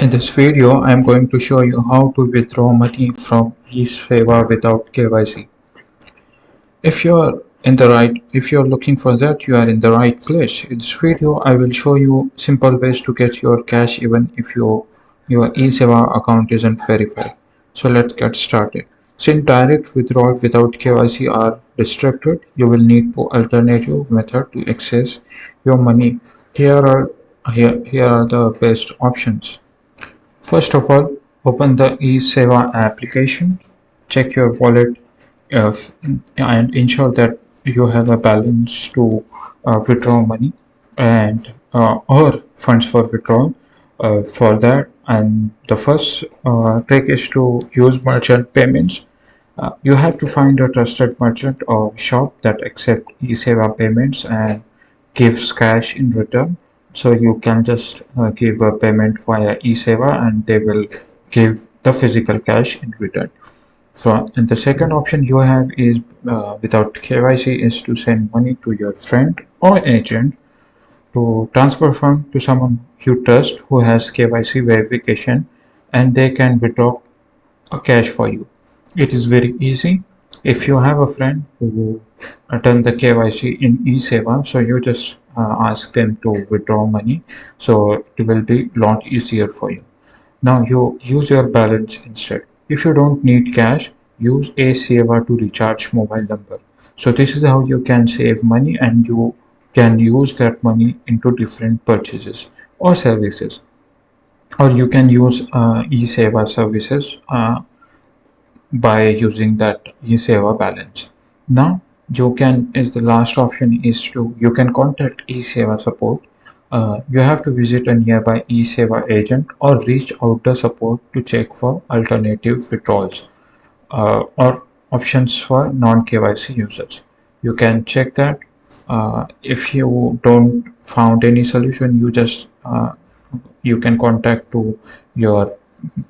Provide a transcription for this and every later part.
In this video, I am going to show you how to withdraw money from Esewa without KYC. If you're looking for that, you are in the right place. In this video, I will show you simple ways to get your cash even if your Esewa account isn't verified. So let's get started. Since direct withdrawal without KYC are restricted, you will need to alternative method to access your money. Here are the best options. First of all, open the Esewa application, check your wallet uh, and ensure that you have a balance to withdraw money and or funds for withdrawal for that. And the first trick is to use merchant payments. You have to find a trusted merchant or shop that accept Esewa payments and gives cash in return. So you can just give a payment via Esewa and they will give the physical cash in return. So, and the second option you have is without KYC is to send money to your friend or agent to transfer fund to someone you trust who has KYC verification and they can withdraw a cash for you. It is very easy. If you have a friend who done the KYC in Esewa, so you just ask them to withdraw money, so it will be a lot easier for you. Now you use your balance instead. If you don't need cash, use Esewa to recharge mobile number. So this is how you can save money and you can use that money into different purchases or services. Or you can use Esewa services by using that Esewa balance. Now you can is the last option is to you can contact Esewa support. You have to visit a nearby Esewa agent or reach out the support to check for alternative withdrawals or options for non-KYC users. You can check that. If you don't found any solution, you can contact to your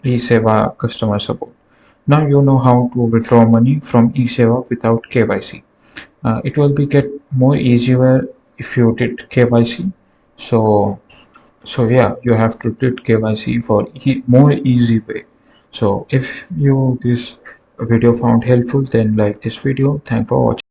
Esewa customer support. Now you know how to withdraw money from Esewa without KYC. It will be get more easier if you did KYC. So yeah, you have to did KYC for more easy way. So if you this video found helpful, then like this video. Thank for watching.